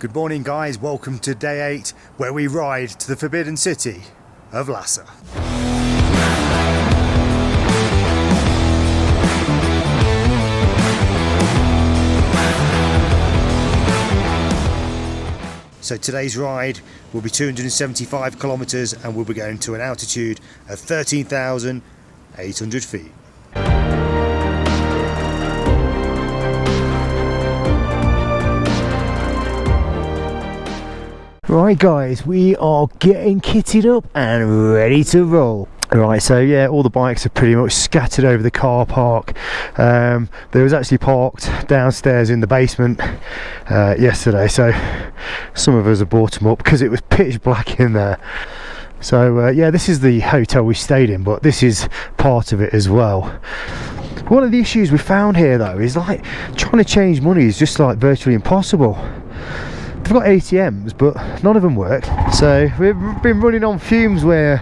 Good morning guys, welcome to day 8 where we ride to the forbidden city of Lhasa. So today's ride will be 275 kilometers and we'll be going to an altitude of 13,800 feet. Right guys, we are getting kitted up and ready to roll. Right, so yeah, all the bikes are pretty much scattered over the car park. There was actually parked downstairs in the basement yesterday, so some of us have brought them up because it was pitch black in there. So yeah, this is the hotel we stayed in, but this is part of it as well. One of the issues we found here though is like trying to change money is just like virtually impossible. They've got ATMs, but none of them work. So we've been running on fumes where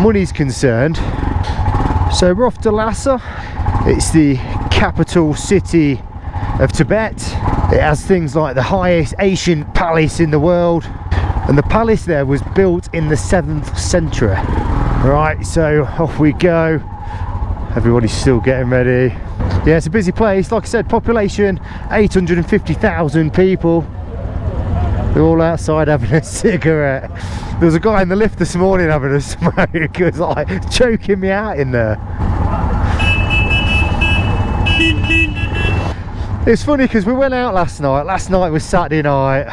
money's concerned. So we're off to Lhasa. It's the capital city of Tibet. It has things like the highest ancient palace in the world. And the palace there was built in the 7th century. Right, so off we go. Everybody's still getting ready. Yeah, it's a busy place. Like I said, population 850,000 people. They're all outside having a cigarette. There was a guy in the lift this morning having a smoke. It was like choking me out in there. It's funny because we went out last night. Last night was Saturday night.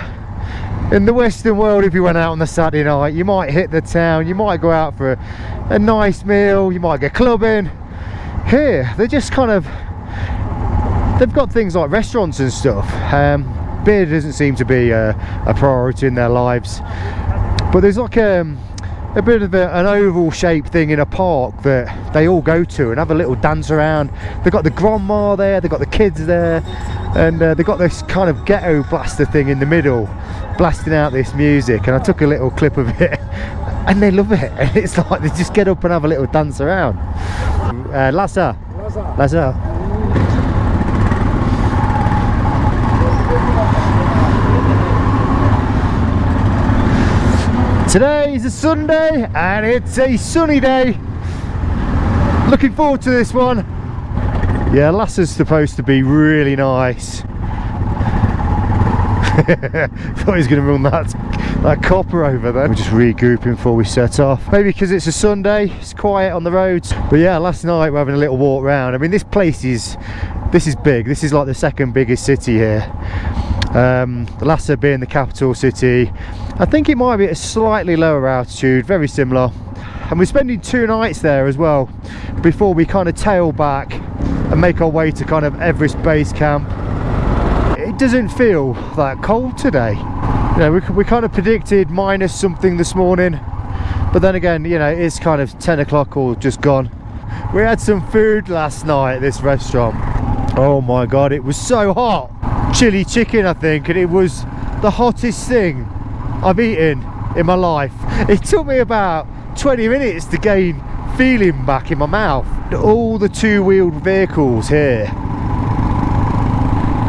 In the Western world, if you went out on the Saturday night, you might hit the town, you might go out for a nice meal, you might get clubbing. Here, they're just kind of, they've got things like restaurants and stuff. Beer doesn't seem to be a priority in their lives, but there's like a bit of an oval shaped thing in a park that they all go to and have a little dance around. They've got the grandma there, they've got the kids there, and they've got this kind of ghetto blaster thing in the middle blasting out this music, and I took a little clip of it and they love it. And it's like they just get up and have a little dance around. Lhasa. Today is a Sunday and it's a sunny day. Looking forward to this one. Yeah, Lhasa's supposed to be really nice. Thought he was going to run that copper over there. We're just regrouping before we set off. Maybe because it's a Sunday, it's quiet on the roads. But yeah, last night we're having a little walk around. I mean, this place is big. This is like the second biggest city here. Lhasa being the capital city. I think it might be at a slightly lower altitude, very similar. And we're spending 2 nights there as well before we kind of tail back and make our way to kind of Everest base camp. It doesn't feel that cold today. You know, we kind of predicted minus something this morning, but then again, you know, it's kind of 10 o'clock or just gone. We had some food last night at this restaurant. Oh my god, it was so hot. Chili chicken, I think, and it was the hottest thing I've eaten in my life. It took me about 20 minutes to gain feeling back in my mouth. All the 2-wheeled vehicles here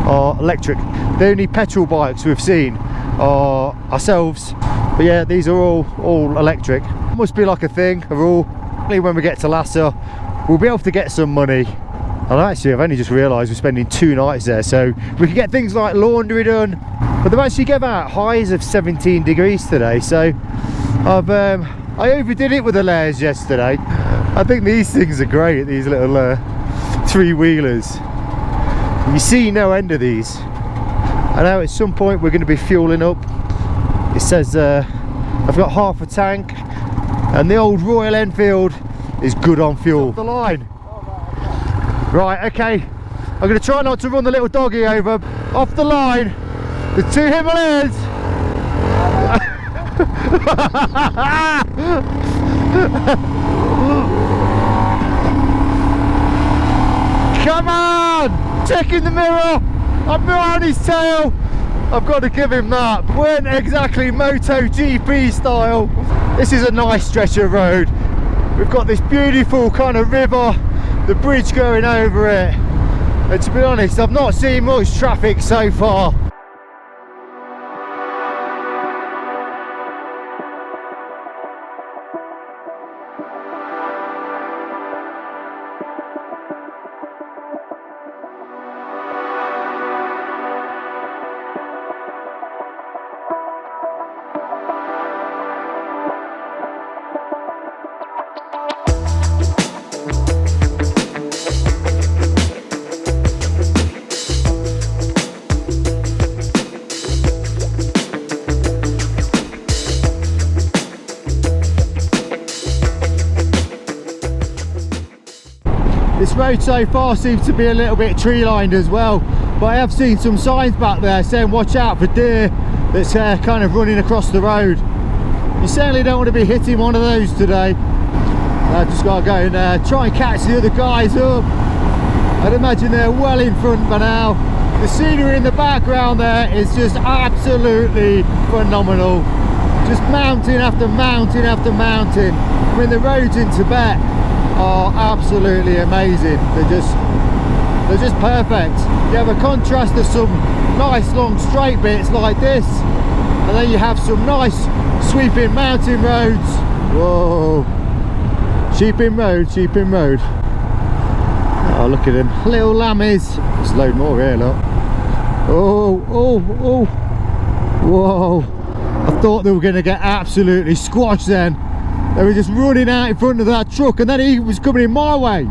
are electric. The only petrol bikes we've seen are ourselves, but yeah, these are all electric. Must be like a thing, a rule. When we get to Lhasa, we'll be able to get some money. And actually, I've only just realised we're spending 2 nights there, so we can get things like laundry done. But they've actually given out highs of 17 degrees today, so I overdid it with the layers yesterday. I think these things are great, these little 3-wheelers. You see no end of these. I know at some point we're going to be fueling up. It says I've got half a tank, and the old Royal Enfield is good on fuel. Off the line. Right, okay, I'm going to try not to run the little doggy over. Off the line, the 2 Himalayas. Come on! Check in the mirror! I'm behind his tail! I've got to give him that. Weren't exactly MotoGP style. This is a nice stretch of road. We've got this beautiful kind of river, the bridge going over it, and to be honest, I've not seen much traffic so far. This road so far seems to be a little bit tree lined as well, but I have seen some signs back there saying watch out for deer that's kind of running across the road. You certainly don't want to be hitting one of those today. I've just got to go and try and catch the other guys up. I'd imagine they're well in front by now. The scenery in the background there is just absolutely phenomenal. Just mountain after mountain after mountain. I mean, the roads in Tibet are absolutely amazing. They're just perfect. You have a contrast of some nice long straight bits like this, and then you have some nice sweeping mountain roads. Whoa, sheeping road, sheeping road. Oh, look at them little lammies. There's a load more here, look. Oh, oh, oh, whoa. I thought they were going to get absolutely squashed then. They were just running out in front of that truck, and then he was coming in my way.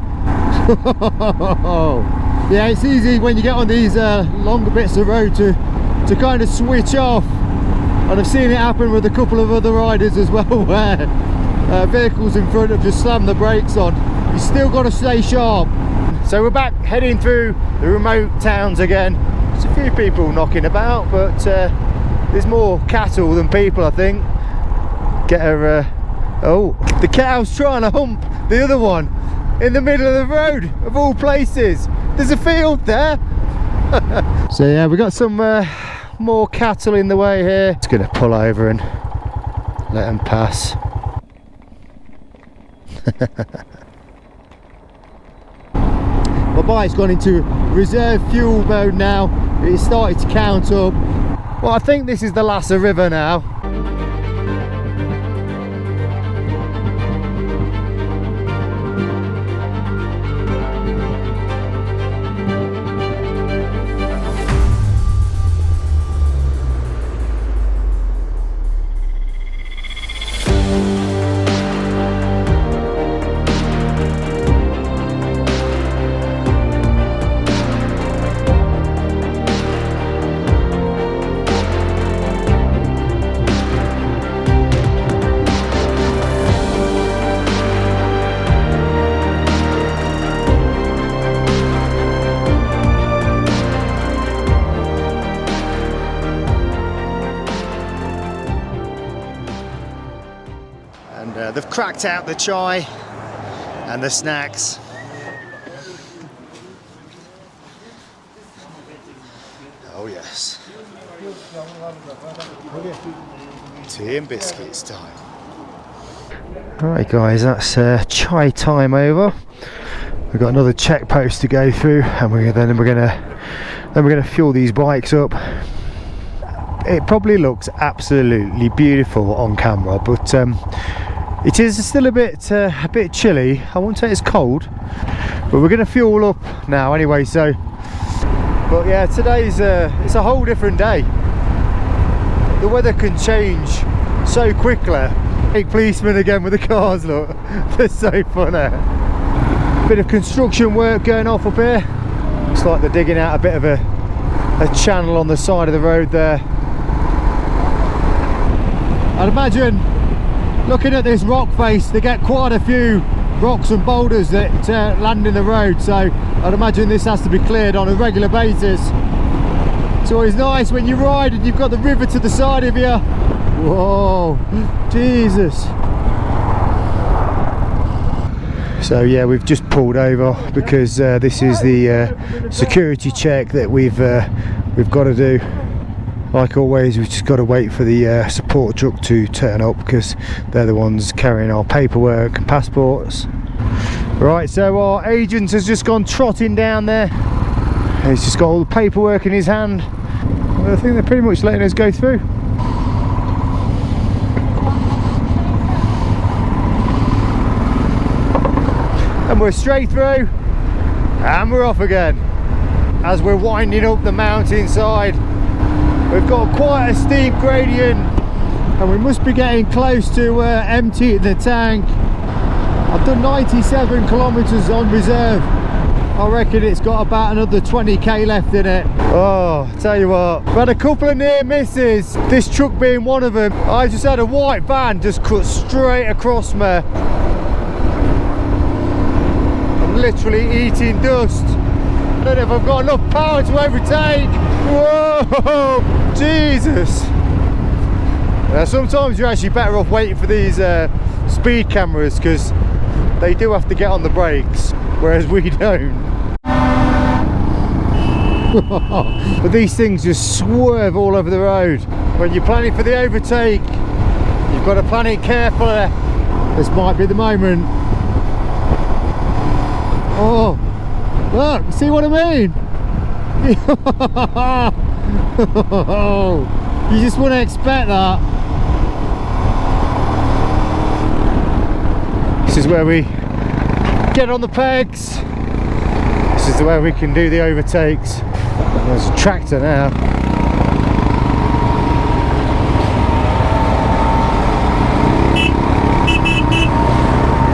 Yeah, it's easy when you get on these longer bits of road to kind of switch off. And I've seen it happen with a couple of other riders as well, where vehicles in front have just slammed the brakes on. You still got to stay sharp. So we're back heading through the remote towns again. There's a few people knocking about, but there's more cattle than people, I think. Get her. Oh, the cow's trying to hump the other one in the middle of the road, of all places. There's a field there. So yeah, we got some more cattle in the way here. Just going to pull over and let them pass. My bike's gone into reserve fuel mode now. It's started to count up. Well, I think this is the Lhasa River now. They've cracked out the chai and the snacks. Oh yes. Tea and biscuits time. Right guys, that's chai time over. We've got another check post to go through, and we're gonna fuel these bikes up. It probably looks absolutely beautiful on camera, but it is still a bit chilly. I won't say it's cold, but we're going to fuel up now anyway. So, but yeah, today's it's a whole different day. The weather can change so quickly. Big policemen again with the cars. Look, they're so funny. Bit of construction work going off up here. Looks like they're digging out a bit of a channel on the side of the road there. I'd imagine, looking at this rock face, they get quite a few rocks and boulders that land in the road, so I'd imagine this has to be cleared on a regular basis. It's always nice when you ride and you've got the river to the side of you. Whoa, Jesus. So yeah, we've just pulled over because this is the security check that we've got to do. Like always, we've just got to wait for the support truck to turn up because they're the ones carrying our paperwork and passports. Right, so our agent has just gone trotting down there. He's just got all the paperwork in his hand. Well, I think they're pretty much letting us go through. and we're straight through, and we're off again. As we're winding up the mountainside, we've got quite a steep gradient, and we must be getting close to emptying the tank. I've done 97 kilometers on reserve. I reckon it's got about another 20k left in it. Oh, tell you what, we've had a couple of near misses, this truck being one of them. I just had a white van just cut straight across me. I'm literally eating dust. I don't know if I've got enough power to overtake. Whoa, Jesus. Sometimes you're actually better off waiting for these speed cameras, because they do have to get on the brakes, whereas we don't. But these things just swerve all over the road. When you're planning for the overtake, you've got to plan it carefully. This might be the moment. Oh, look, see what I mean? You just wouldn't expect that. This is where we get on the pegs. This is where we can do the overtakes. There's a tractor now.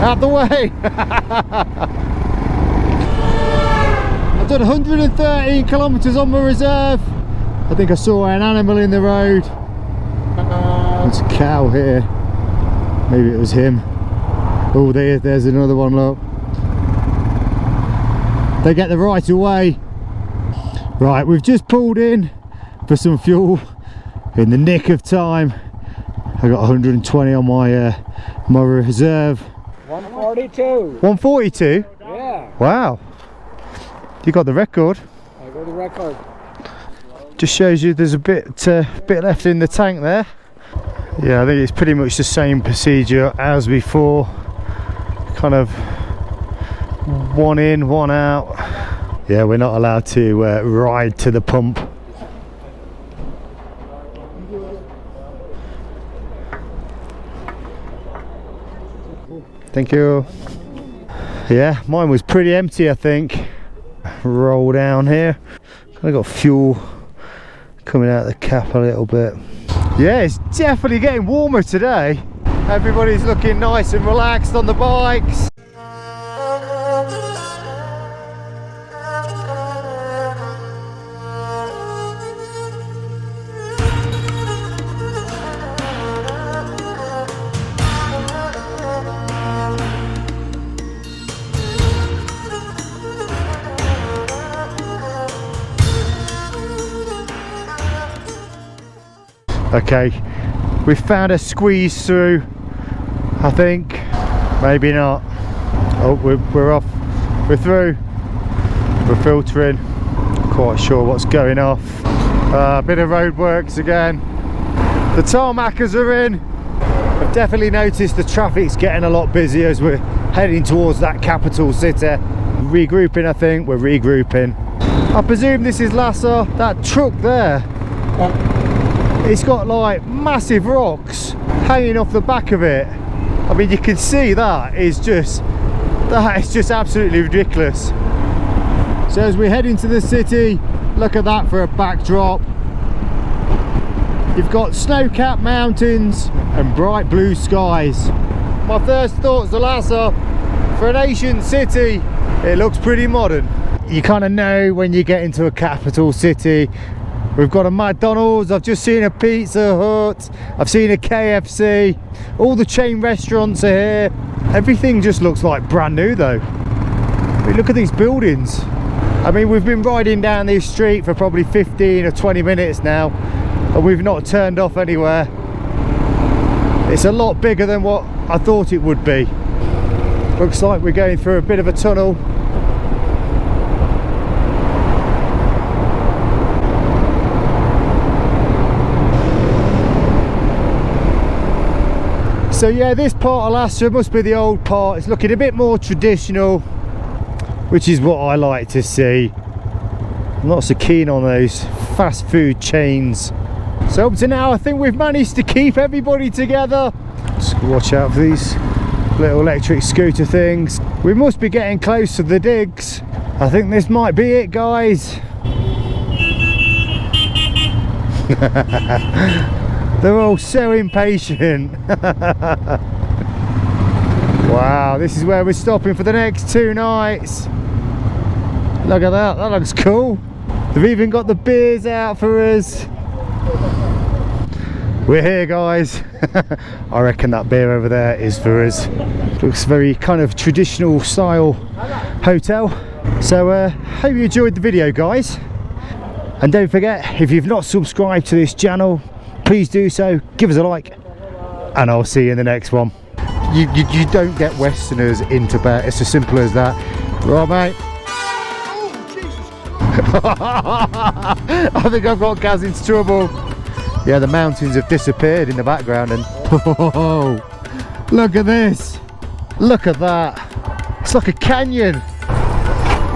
Out the way! I've done 113 kilometers on my reserve. I think I saw an animal in the road. There's a cow here. Maybe it was him. Oh, there's another one, look. They get the right of way. Right, we've just pulled in for some fuel in the nick of time. I got 120 on my my reserve. 142. 142? Yeah. Wow. You got the record. I got the record. Just shows you there's a bit left in the tank there. Yeah, I think it's pretty much the same procedure as before. Kind of one in, one out. Yeah, we're not allowed to ride to the pump. Thank you. Yeah, mine was pretty empty, I think. Roll down here. I got fuel coming out of the cap a little bit. Yeah, it's definitely getting warmer today. Everybody's looking nice and relaxed on the bikes. Okay, we found a squeeze through, I think. Maybe not. Oh, we're off. We're through. We're filtering. Quite sure what's going off. A bit of road works again. The tarmackers are in. I've definitely noticed the traffic's getting a lot busier as we're heading towards that capital city. Regrouping, I think. We're regrouping. I presume this is Lhasa. That truck there, it's got like massive rocks hanging off the back of it. I mean, you can see that is just absolutely ridiculous. So as we head into the city, look at that for a backdrop. You've got snow-capped mountains and bright blue skies. My first thoughts of Lhasa, for an Asian city, it looks pretty modern. You kind of know when you get into a capital city. We've got a McDonald's, I've just seen a Pizza Hut, I've seen a KFC, all the chain restaurants are here. Everything just looks like brand new though. I mean, look at these buildings. I mean, we've been riding down this street for probably 15 or 20 minutes now, and we've not turned off anywhere. It's a lot bigger than what I thought it would be. Looks like we're going through a bit of a tunnel. So yeah, this part of Lhasa must be the old part. It's looking a bit more traditional, which is what I like to see. I'm not so keen on those fast food chains. So up to now, I think we've managed to keep everybody together. Just watch out for these little electric scooter things. We must be getting close to the digs. I think this might be it, guys. They're all so impatient. Wow, this is where we're stopping for the next 2 nights. Look at that, that looks cool. They've even got the beers out for us. We're here, guys. I reckon that beer over there is for us. Looks very kind of traditional style hotel. So hope you enjoyed the video, guys. And don't forget, if you've not subscribed to this channel, please do so. Give us a like, and I'll see you in the next one. You don't get Westerners in Tibet. It's as simple as that. Right, mate? Oh, Jesus. I think I've got Gaz into trouble. Yeah, the mountains have disappeared in the background, and oh, look at this. Look at that. It's like a canyon.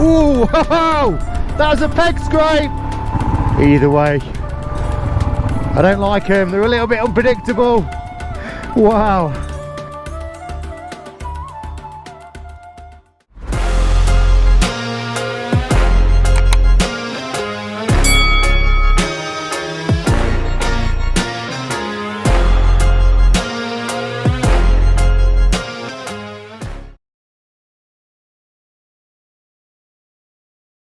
Ooh, that was a peg scrape. Either way, I don't like them. They're a little bit unpredictable. Wow.